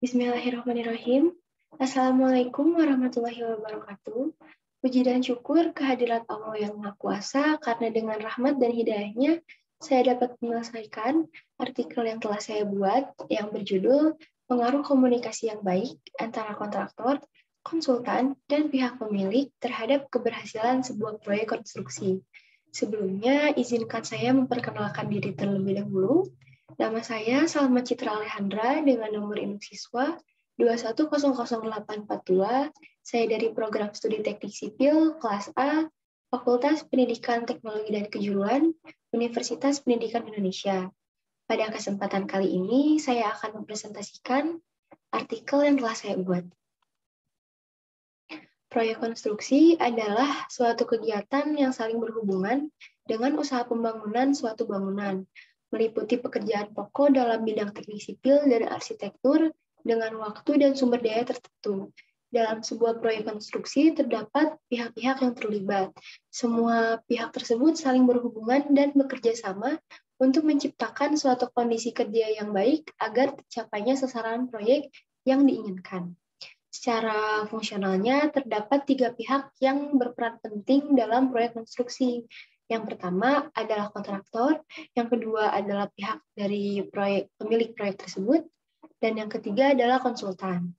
Bismillahirrahmanirrahim. Assalamualaikum warahmatullahi wabarakatuh. Puji dan syukur kehadirat Allah yang Maha Kuasa, karena dengan rahmat dan hidayahnya, saya dapat menyelesaikan artikel yang telah saya buat yang berjudul Pengaruh Komunikasi yang Baik antara Kontraktor, Konsultan, dan Pihak Pemilik terhadap keberhasilan sebuah proyek konstruksi. Sebelumnya, izinkan saya memperkenalkan diri terlebih dahulu. Nama saya Salma Citra Alejandra dengan nomor induk siswa 2100842. Saya dari Program Studi Teknik Sipil kelas A, Fakultas Pendidikan Teknologi dan Kejuruan, Universitas Pendidikan Indonesia. Pada kesempatan kali ini, saya akan mempresentasikan artikel yang telah saya buat. Proyek konstruksi adalah suatu kegiatan yang saling berhubungan dengan usaha pembangunan suatu bangunan, meliputi pekerjaan pokok dalam bidang teknik sipil dan arsitektur dengan waktu dan sumber daya tertentu. Dalam sebuah proyek konstruksi terdapat pihak-pihak yang terlibat. Semua pihak tersebut saling berhubungan dan bekerja sama untuk menciptakan suatu kondisi kerja yang baik agar tercapainya sasaran proyek yang diinginkan. Secara fungsionalnya, terdapat 3 pihak yang berperan penting dalam proyek konstruksi. Yang pertama adalah kontraktor, yang kedua adalah pihak dari pemilik proyek tersebut, dan yang ketiga adalah konsultan.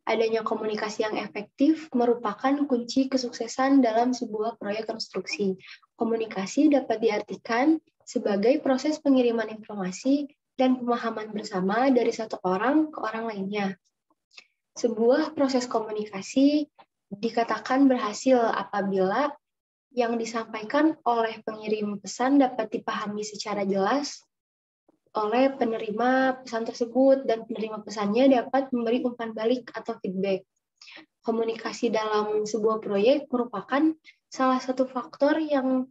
Adanya komunikasi yang efektif merupakan kunci kesuksesan dalam sebuah proyek konstruksi. Komunikasi dapat diartikan sebagai proses pengiriman informasi dan pemahaman bersama dari satu orang ke orang lainnya. Sebuah proses komunikasi dikatakan berhasil apabila yang disampaikan oleh pengirim pesan dapat dipahami secara jelas oleh penerima pesan tersebut, dan penerima pesannya dapat memberi umpan balik atau feedback. Komunikasi dalam sebuah proyek merupakan salah satu faktor yang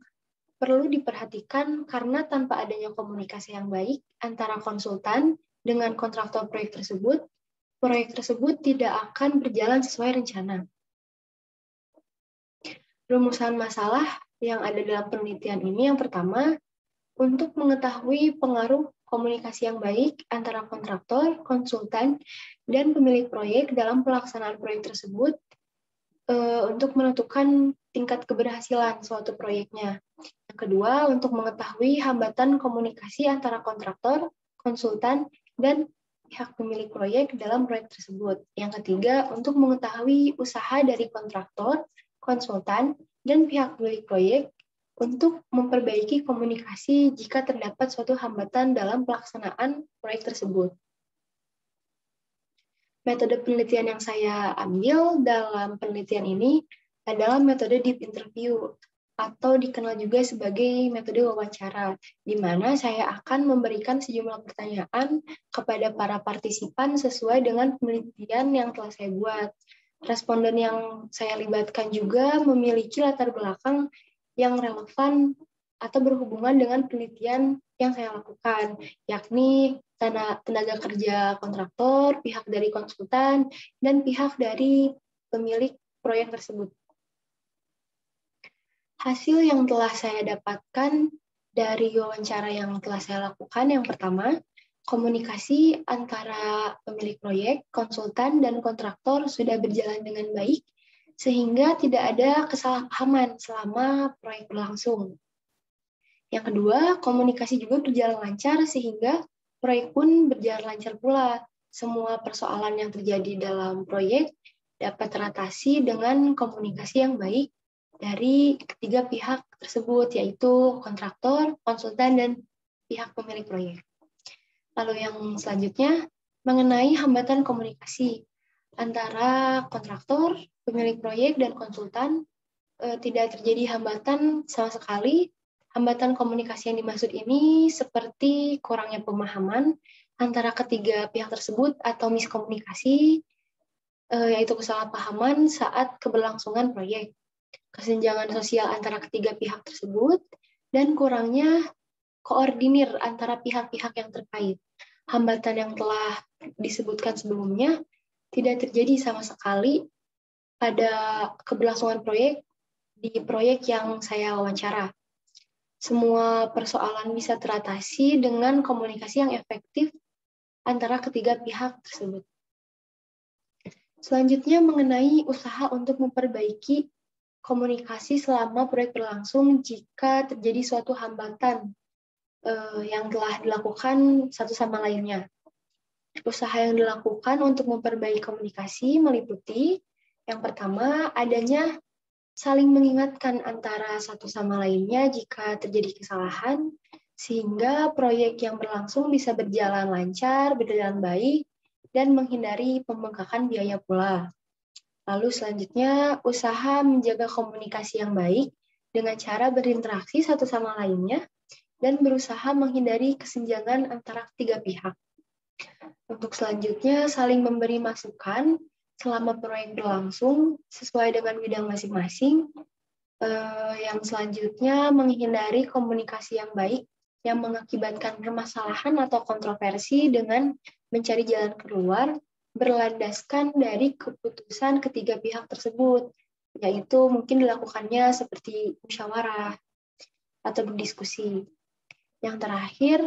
perlu diperhatikan karena tanpa adanya komunikasi yang baik antara konsultan dengan kontraktor proyek tersebut tidak akan berjalan sesuai rencana. Rumusan masalah yang ada dalam penelitian ini yang pertama, untuk mengetahui pengaruh komunikasi yang baik antara kontraktor, konsultan, dan pemilik proyek dalam pelaksanaan proyek tersebut untuk menentukan tingkat keberhasilan suatu proyeknya. Yang kedua, untuk mengetahui hambatan komunikasi antara kontraktor, konsultan, dan pihak pemilik proyek dalam proyek tersebut. Yang ketiga, untuk mengetahui usaha dari kontraktor, konsultan, dan pihak pemilik proyek untuk memperbaiki komunikasi jika terdapat suatu hambatan dalam pelaksanaan proyek tersebut. Metode penelitian yang saya ambil dalam penelitian ini adalah metode deep interview, atau dikenal juga sebagai metode wawancara, di mana saya akan memberikan sejumlah pertanyaan kepada para partisipan sesuai dengan penelitian yang telah saya buat. Responden yang saya libatkan juga memiliki latar belakang yang relevan atau berhubungan dengan penelitian yang saya lakukan, yakni tenaga kerja kontraktor, pihak dari konsultan, dan pihak dari pemilik proyek tersebut. Hasil yang telah saya dapatkan dari wawancara yang telah saya lakukan, yang pertama, komunikasi antara pemilik proyek, konsultan, dan kontraktor sudah berjalan dengan baik, sehingga tidak ada kesalahpahaman selama proyek berlangsung. Yang kedua, komunikasi juga berjalan lancar sehingga proyek pun berjalan lancar pula. Semua persoalan yang terjadi dalam proyek dapat teratasi dengan komunikasi yang baik dari ketiga pihak tersebut, yaitu kontraktor, konsultan, dan pihak pemilik proyek. Lalu yang selanjutnya, mengenai hambatan komunikasi antara kontraktor, pemilik proyek, dan konsultan, tidak terjadi hambatan sama sekali. Hambatan komunikasi yang dimaksud ini seperti kurangnya pemahaman antara ketiga pihak tersebut atau miskomunikasi, yaitu kesalahpahaman saat keberlangsungan proyek, kesenjangan sosial antara ketiga pihak tersebut, dan kurangnya koordinir antara pihak-pihak yang terkait. Hambatan yang telah disebutkan sebelumnya tidak terjadi sama sekali pada keberlangsungan proyek di proyek yang saya wawancara. Semua persoalan bisa teratasi dengan komunikasi yang efektif antara ketiga pihak tersebut. Selanjutnya mengenai usaha untuk memperbaiki komunikasi selama proyek berlangsung jika terjadi suatu hambatan yang telah dilakukan satu sama lainnya. Usaha yang dilakukan untuk memperbaiki komunikasi meliputi yang pertama, adanya saling mengingatkan antara satu sama lainnya jika terjadi kesalahan, sehingga proyek yang berlangsung bisa berjalan lancar, berjalan baik, dan menghindari pembengkakan biaya pula. Lalu selanjutnya, usaha menjaga komunikasi yang baik dengan cara berinteraksi satu sama lainnya dan berusaha menghindari kesenjangan antara ketiga pihak. Untuk selanjutnya, saling memberi masukan selama proyek berlangsung sesuai dengan bidang masing-masing. Yang selanjutnya, menghindari komunikasi yang baik yang mengakibatkan permasalahan atau kontroversi dengan mencari jalan keluar berlandaskan dari keputusan ketiga pihak tersebut, yaitu mungkin dilakukannya seperti musyawarah atau berdiskusi. Yang terakhir,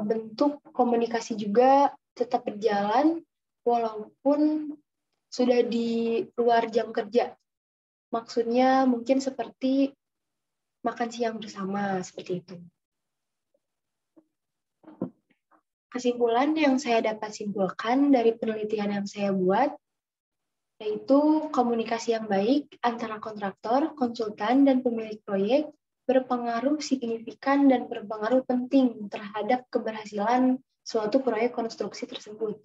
bentuk komunikasi juga tetap berjalan walaupun sudah di luar jam kerja. Maksudnya mungkin seperti makan siang bersama, seperti itu. Kesimpulan yang saya dapat simpulkan dari penelitian yang saya buat, yaitu komunikasi yang baik antara kontraktor, konsultan, dan pemilik proyek berpengaruh signifikan dan berpengaruh penting terhadap keberhasilan suatu proyek konstruksi tersebut.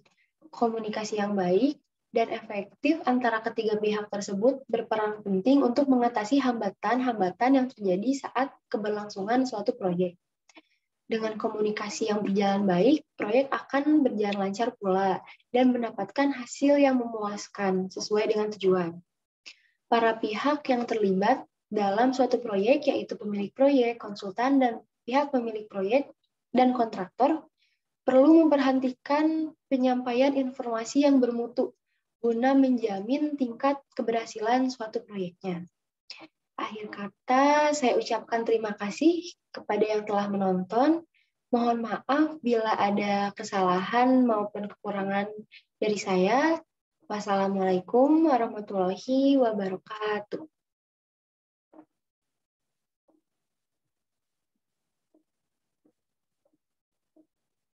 Komunikasi yang baik dan efektif antara ketiga pihak tersebut berperan penting untuk mengatasi hambatan-hambatan yang terjadi saat keberlangsungan suatu proyek. Dengan komunikasi yang berjalan baik, proyek akan berjalan lancar pula dan mendapatkan hasil yang memuaskan sesuai dengan tujuan. Para pihak yang terlibat dalam suatu proyek, yaitu pemilik proyek, konsultan, dan pihak pemilik proyek dan kontraktor, perlu memperhatikan penyampaian informasi yang bermutu guna menjamin tingkat keberhasilan suatu proyeknya. Akhir kata, saya ucapkan terima kasih kepada yang telah menonton. Mohon maaf bila ada kesalahan maupun kekurangan dari saya. Wassalamualaikum warahmatullahi wabarakatuh.